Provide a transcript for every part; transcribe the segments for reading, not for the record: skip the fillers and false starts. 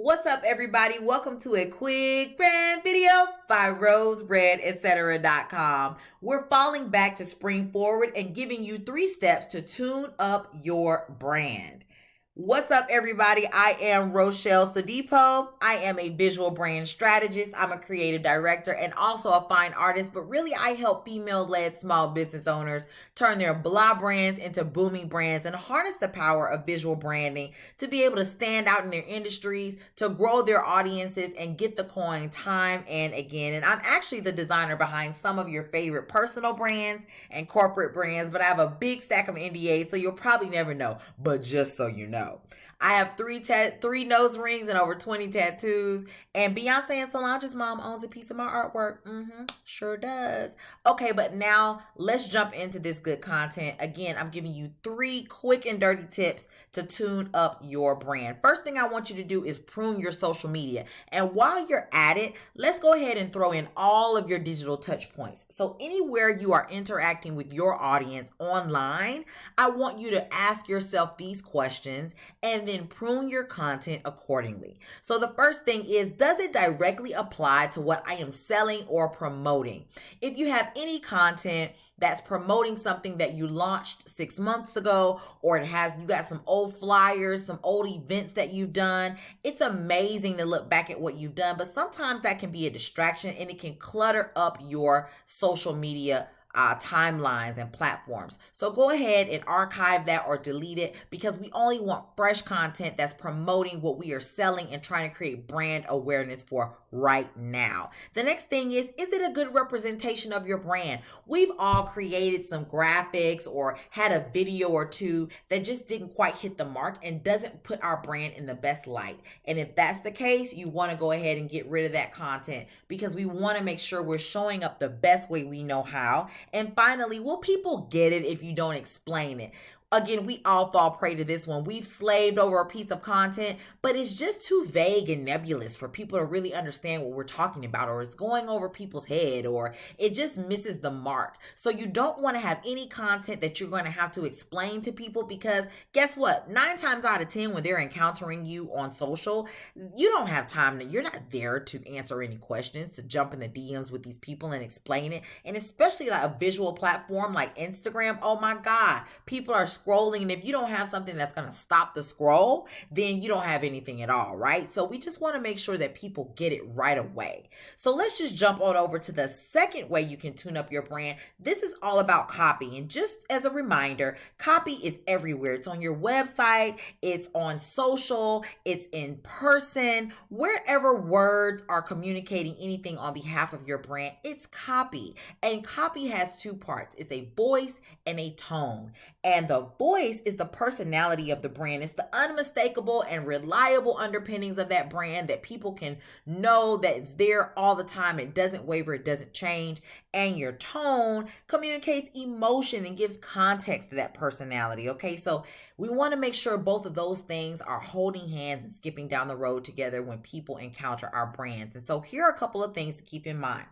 What's up, everybody? Welcome to a quick brand video by rosebrand.etc.com. We're falling back to spring forward and giving you 3 steps to tune up your brand. What's up, everybody? I am Rochelle Sadipo. I am a visual brand strategist. I'm a creative director and also a fine artist, but really I help female-led small business owners turn their blah brands into booming brands and harness the power of visual branding to be able to stand out in their industries, to grow their audiences, and get the coin time and again. And I'm actually the designer behind some of your favorite personal brands and corporate brands, but I have a big stack of NDAs, so you'll probably never know, but just so you know. I have three nose rings and over 20 tattoos. And Beyonce and Solange's mom owns a piece of my artwork. Sure does. Okay, but now let's jump into this good content. Again, I'm giving you 3 quick and dirty tips to tune up your brand. First thing I want you to do is prune your social media. And while you're at it, let's go ahead and throw in all of your digital touch points. So anywhere you are interacting with your audience online, I want you to ask yourself these questions and then prune your content accordingly. So the first thing is, does it directly apply to what I am selling or promoting? If you have any content that's promoting something that you launched 6 months ago, or you got some old flyers, some old events that you've done, it's amazing to look back at what you've done, but sometimes that can be a distraction and it can clutter up your social media timelines and platforms. So go ahead and archive that or delete it, because we only want fresh content that's promoting what we are selling and trying to create brand awareness for right now. The next thing is it a good representation of your brand? We've all created some graphics or had a video or two that just didn't quite hit the mark and doesn't put our brand in the best light. And if that's the case, you want to go ahead and get rid of that content, because we want to make sure we're showing up the best way we know how. And finally, will people get it if you don't explain it? Again, we all fall prey to this one. We've slaved over a piece of content, but it's just too vague and nebulous for people to really understand what we're talking about, or it's going over people's head, or it just misses the mark. So you don't want to have any content that you're going to have to explain to people, because guess what? 9 times out of 10, when they're encountering you on social, you don't have time you're not there to answer any questions, to jump in the DMs with these people and explain it. And especially like a visual platform like Instagram, oh my God, people are scrolling, and if you don't have something that's going to stop the scroll, then you don't have anything at all, right? So we just want to make sure that people get it right away. So let's just jump on over to the second way you can tune up your brand. This is all about copy. And just as a reminder, copy is everywhere. It's on your website, it's on social, it's in person, wherever words are communicating anything on behalf of your brand, it's copy. And copy has 2 parts. It's a voice and a tone. And the voice is the personality of the brand. It's the unmistakable and reliable underpinnings of that brand that people can know that it's there all the time. It doesn't waver, it doesn't change. And your tone communicates emotion and gives context to that personality. Okay, so we want to make sure both of those things are holding hands and skipping down the road together when people encounter our brands. And so here are a couple of things to keep in mind.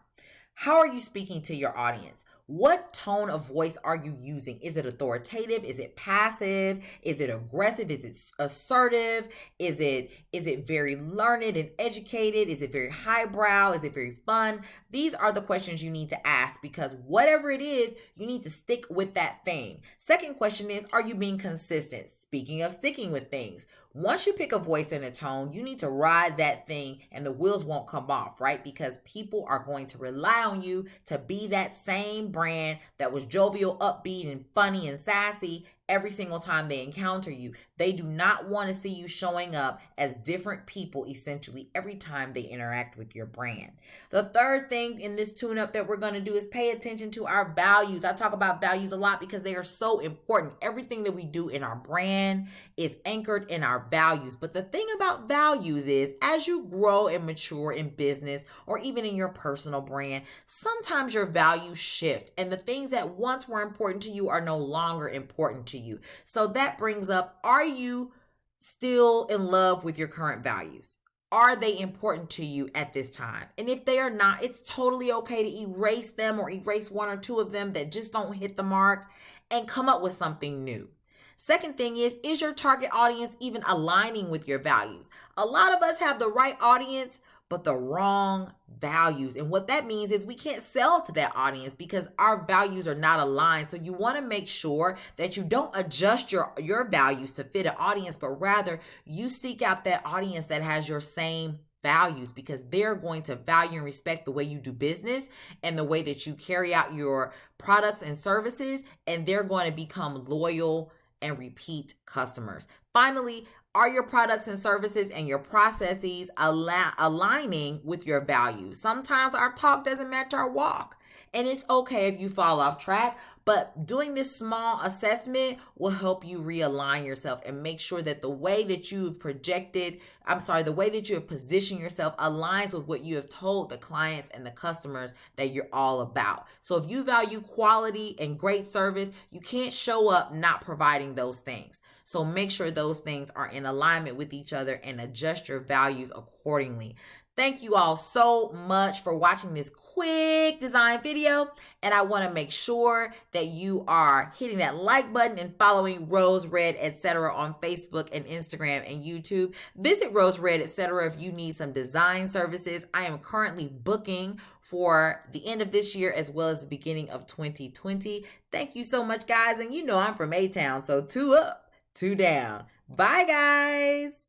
How are you speaking to your audience? What tone of voice are you using? Is it authoritative? Is it passive? Is it aggressive? Is it assertive? Is it very learned and educated? Is it very highbrow? Is it very fun? These are the questions you need to ask, because whatever it is, you need to stick with that thing. Second question is, are you being consistent? Speaking of sticking with things, once you pick a voice and a tone, you need to ride that thing and the wheels won't come off, right? Because people are going to rely on you to be that same brand that was jovial, upbeat, and funny and sassy every single time they encounter you. They do not want to see you showing up as different people essentially every time they interact with your brand. The third thing in this tune-up that we're going to do is pay attention to our values. I talk about values a lot because they are so important. Everything that we do in our brand is anchored in our values. But the thing about values is, as you grow and mature in business or even in your personal brand, sometimes your values shift and the things that once were important to you are no longer important to you. So that brings up, are you still in love with your current values? Are they important to you at this time? And if they are not, it's totally okay to erase them or erase 1 or 2 of them that just don't hit the mark and come up with something new. Second thing is your target audience even aligning with your values? A lot of us have the right audience, but the wrong values. And what that means is we can't sell to that audience because our values are not aligned. So you want to make sure that you don't adjust your values to fit an audience, but rather you seek out that audience that has your same values, because they're going to value and respect the way you do business and the way that you carry out your products and services, and they're going to become loyal and repeat customers. Finally, are your products and services and your processes aligning with your values? Sometimes our talk doesn't match our walk, and it's okay if you fall off track, but doing this small assessment will help you realign yourself and make sure that the way that you've the way that you have positioned yourself aligns with what you have told the clients and the customers that you're all about. So if you value quality and great service, you can't show up not providing those things. So make sure those things are in alignment with each other and adjust your values accordingly. Thank you all so much for watching this quick design video. And I want to make sure that you are hitting that like button and following Rose Red, etc. on Facebook and Instagram and YouTube. Visit Rose Red, etc. if you need some design services. I am currently booking for the end of this year as well as the beginning of 2020. Thank you so much, guys. And you know I'm from A-Town, so 2 up, 2 down. Bye, guys.